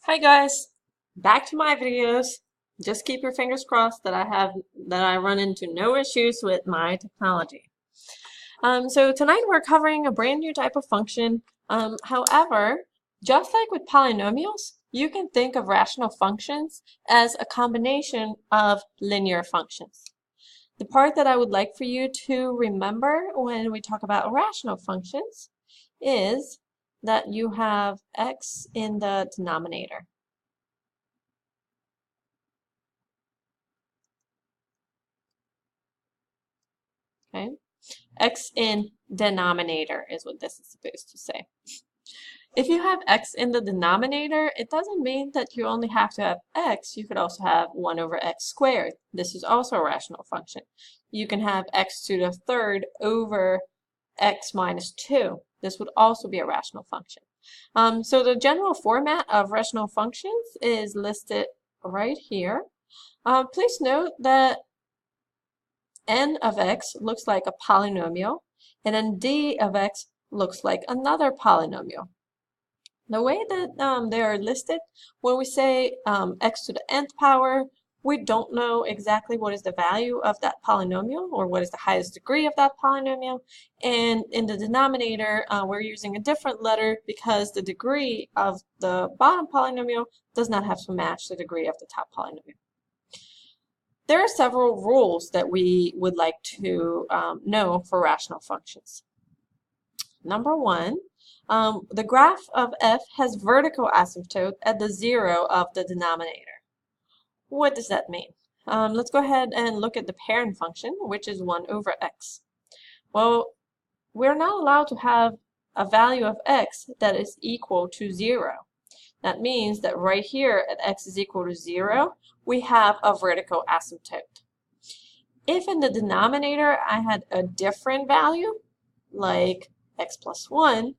Hi guys, back to my videos. Just keep your fingers crossed that I run into no issues with my technology. So tonight we're covering a brand new type of function. However, just like with polynomials, you can think of rational functions as a combination of linear functions. The part that I would like for you to remember when we talk about rational functions is that you have x in the denominator. Okay? X in denominator is what this is supposed to say. If you have x in the denominator, it doesn't mean that you only have to have x. You could also have 1 over x squared. This is also a rational function. You can have x to the third over x minus 2. This would also be a rational function. So the general format of rational functions is listed right here. Please note that n of x looks like a polynomial, and then d of x looks like another polynomial. The way that they are listed, when we say x to the nth power, we don't know exactly what is the value of that polynomial or what is the highest degree of that polynomial. And in the denominator, we're using a different letter because the degree of the bottom polynomial does not have to match the degree of the top polynomial. There are several rules that we would like to know for rational functions. Number one, the graph of f has vertical asymptote at the 0 of the denominator. What does that mean? Let's go ahead and look at the parent function, which is 1 over x. Well, we're not allowed to have a value of x that is equal to 0. That means that right here at x is equal to 0, we have a vertical asymptote. If in the denominator I had a different value, like x plus 1,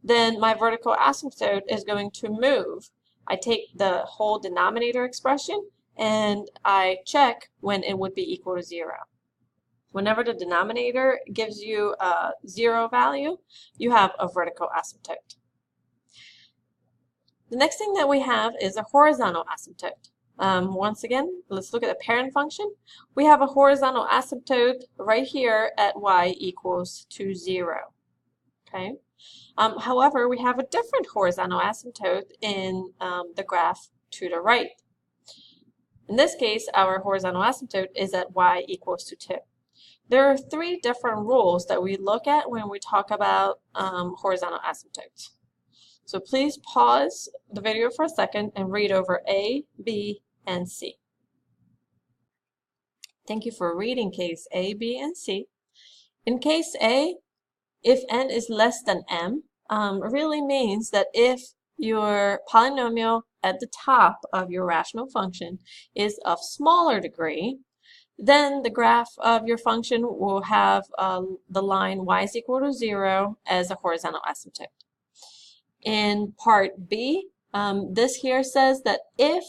then my vertical asymptote is going to move. I take the whole denominator expression and I check when it would be equal to 0. Whenever the denominator gives you a 0 value, you have a vertical asymptote. The next thing that we have is a horizontal asymptote. Once again, let's look at the parent function. We have a horizontal asymptote right here at y equals to 0. Okay. However, we have a different horizontal asymptote in the graph to the right. In this case, our horizontal asymptote is at y equals to 2. There are 3 different rules that we look at when we talk about horizontal asymptotes. So please pause the video for a second and read over A, B, and C. Thank you for reading case A, B, and C. In case A, if n is less than m, really means that if your polynomial at the top of your rational function is of smaller degree, then the graph of your function will have the line y is equal to 0 as a horizontal asymptote. In part B, this here says that if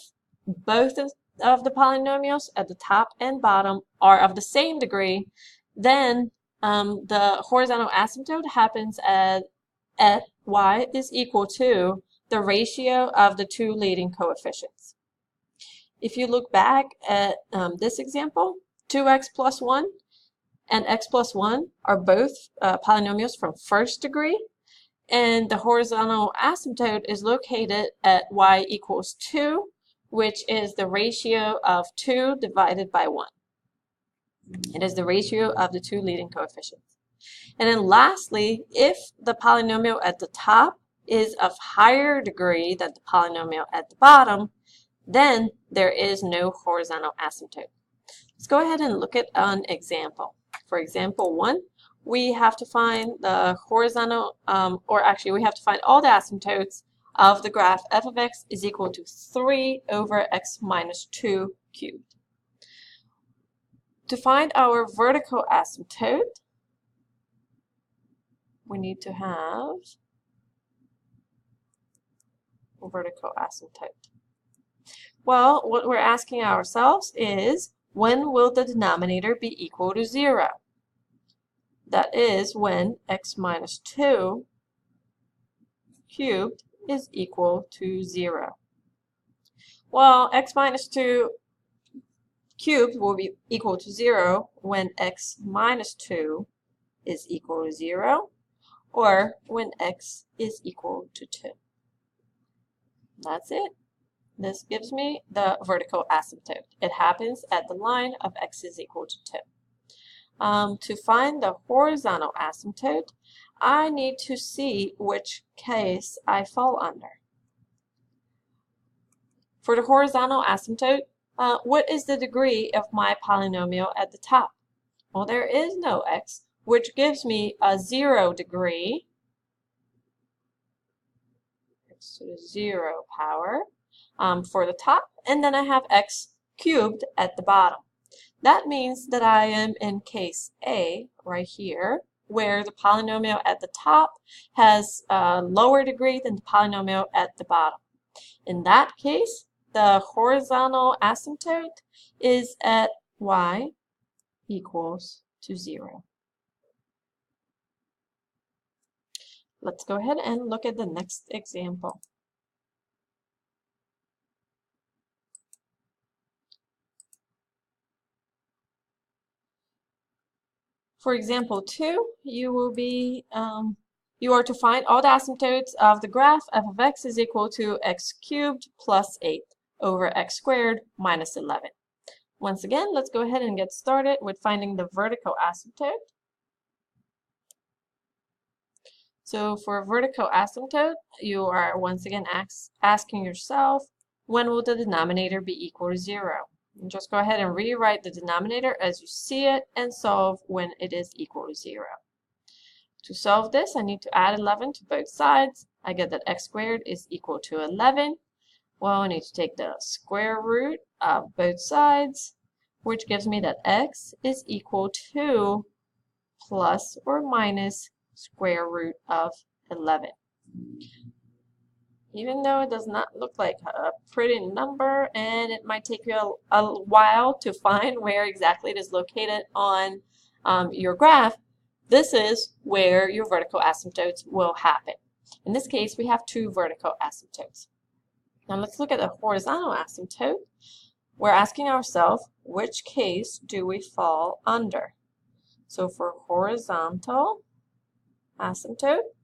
both of the polynomials at the top and bottom are of the same degree, then the horizontal asymptote happens at y is equal to the ratio of the 2 leading coefficients. If you look back at this example, 2x plus 1 and x plus 1 are both polynomials from first degree, and the horizontal asymptote is located at y equals 2, which is the ratio of 2 divided by 1. It is the ratio of the 2 leading coefficients. And then lastly, if the polynomial at the top is of higher degree than the polynomial at the bottom, then there is no horizontal asymptote. Let's go ahead and look at an example. For example 1, we have to find the horizontal, we have to find all the asymptotes of the graph f of x is equal to 3 over x minus 2 cubed. To find our vertical asymptote, we need to have a vertical asymptote. Well, what we're asking ourselves is, when will the denominator be equal to 0? That is when x minus 2 cubed is equal to 0. Well, x minus 2 cubed will be equal to 0 when x minus 2 is equal to 0, or when x is equal to 2. That's it. This gives me the vertical asymptote. It happens at the line of x is equal to 2. To find the horizontal asymptote, I need to see which case I fall under. For the horizontal asymptote, what is the degree of my polynomial at the top? Well, there is no x, which gives me a 0 degree, x to the 0 power, for the top, and then I have x cubed at the bottom. That means that I am in case A, right here, where the polynomial at the top has a lower degree than the polynomial at the bottom. In that case, the horizontal asymptote is at y equals to 0. Let's go ahead and look at the next example. For example 2, you are to find all the asymptotes of the graph f of x is equal to x cubed plus 8 over x squared minus 11. Once again, let's go ahead and get started with finding the vertical asymptote. So for a vertical asymptote, you are once again asking yourself, when will the denominator be equal to 0? And just go ahead and rewrite the denominator as you see it and solve when it is equal to 0. To solve this, I need to add 11 to both sides. I get that x squared is equal to 11. Well, I need to take the square root of both sides, which gives me that x is equal to plus or minus square root of 11. Even though it does not look like a pretty number and it might take you a while to find where exactly it is located on your graph, this is where your vertical asymptotes will happen. In this case, we have 2 vertical asymptotes. Now let's look at the horizontal asymptote. We're asking ourselves, which case do we fall under? So for horizontal asymptote,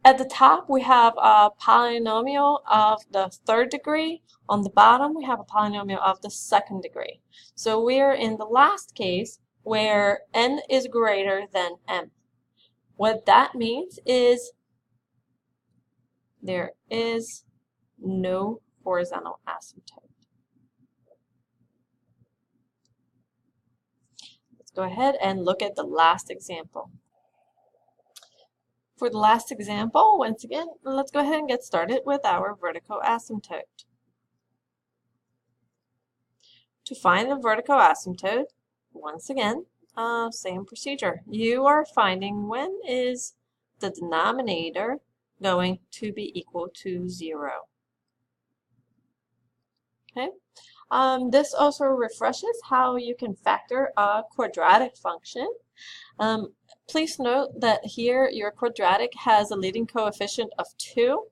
at the top, we have a polynomial of the 3rd degree. On the bottom, we have a polynomial of the 2nd degree. So we're in the last case where n is greater than m. What that means is there is no horizontal asymptote. Let's go ahead and look at the last example. For the last example, once again, let's go ahead and get started with our vertical asymptote. To find the vertical asymptote, once again, same procedure. You are finding when is the denominator going to be equal to 0. Okay. This also refreshes how you can factor a quadratic function. Please note that here your quadratic has a leading coefficient of 2.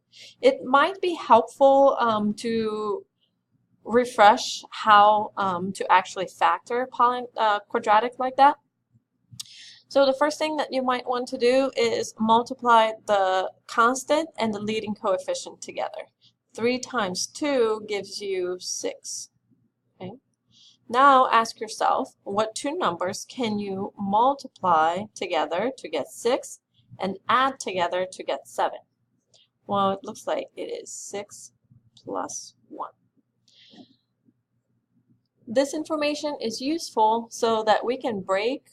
It might be helpful to refresh how to actually factor quadratic like that. So the first thing that you might want to do is multiply the constant and the leading coefficient together. 3 times 2 gives you 6. Okay. Now ask yourself, what 2 numbers can you multiply together to get 6 and add together to get 7? Well, it looks like it is 6 plus 1. This information is useful so that we can break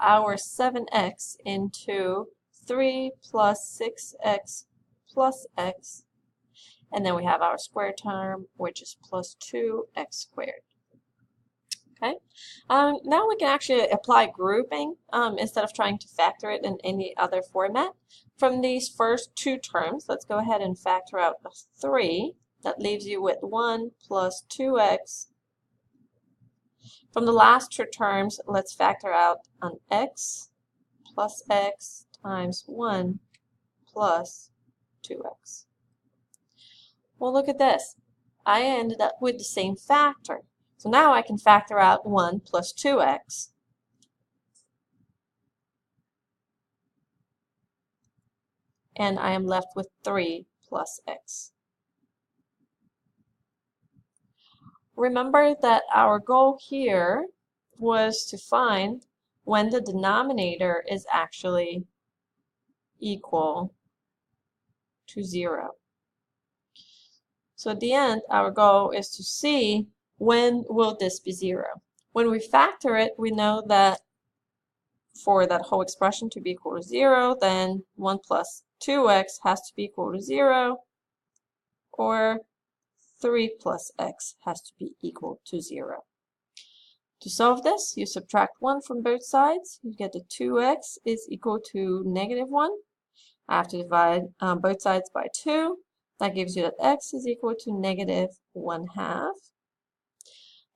our 7x into 3 plus 6x plus x, and then we have our square term, which is plus 2x squared. Okay. Now we can actually apply grouping instead of trying to factor it in any other format. From these first 2 terms, let's go ahead and factor out the 3. That leaves you with 1 plus 2x. From the last 2 terms, let's factor out an x plus x times 1 plus 2x. Well, look at this. I ended up with the same factor. So now I can factor out 1 plus 2x. And I am left with 3 plus x. Remember that our goal here was to find when the denominator is actually equal to 0. So at the end, our goal is to see when will this be 0. When we factor it, we know that for that whole expression to be equal to 0, then 1 plus 2x has to be equal to 0, or 3 plus x has to be equal to 0. To solve this, you subtract 1 from both sides. You get that 2x is equal to negative 1. I have to divide both sides by 2. That gives you that x is equal to negative 1/2.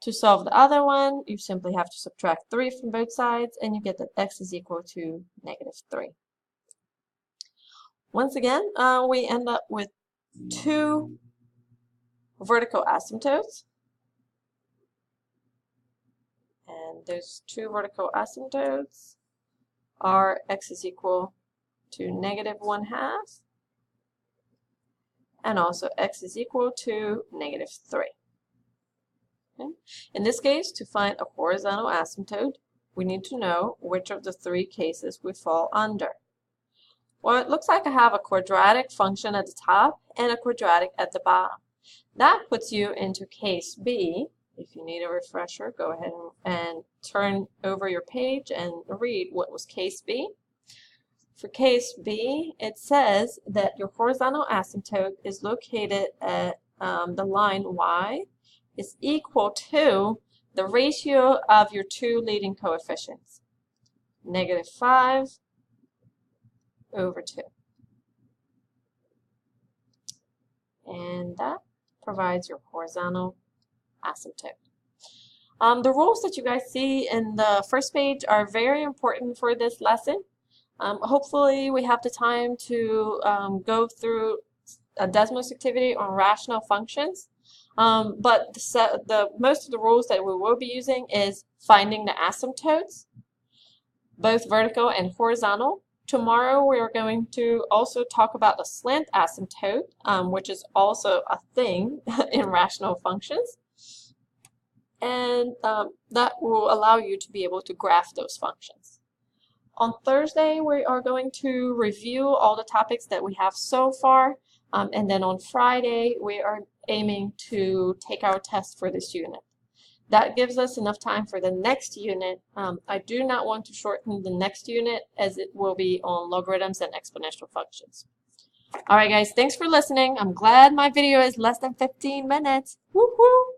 To solve the other one, you simply have to subtract 3 from both sides, and you get that x is equal to negative 3. Once again, we end up with 2 vertical asymptotes. And those 2 vertical asymptotes are x is equal to negative 1/2 and also x is equal to negative 3. Okay? In this case, to find a horizontal asymptote, we need to know which of the 3 cases we fall under. Well, it looks like I have a quadratic function at the top and a quadratic at the bottom. That puts you into case B. If you need a refresher, go ahead and turn over your page and read what was case B. For case B, it says that your horizontal asymptote is located at the line y is equal to the ratio of your 2 leading coefficients, negative 5 over 2. And that provides your horizontal asymptote. The rules that you guys see in the first page are very important for this lesson. Hopefully we have the time to go through a Desmos activity on rational functions. But most of the rules that we will be using is finding the asymptotes, both vertical and horizontal. Tomorrow we are going to also talk about the slant asymptote, which is also a thing in rational functions. And that will allow you to be able to graph those functions. On Thursday, we are going to review all the topics that we have so far. And then on Friday, we are aiming to take our test for this unit. That gives us enough time for the next unit. I do not want to shorten the next unit as it will be on logarithms and exponential functions. All right, guys, thanks for listening. I'm glad my video is less than 15 minutes. Woohoo!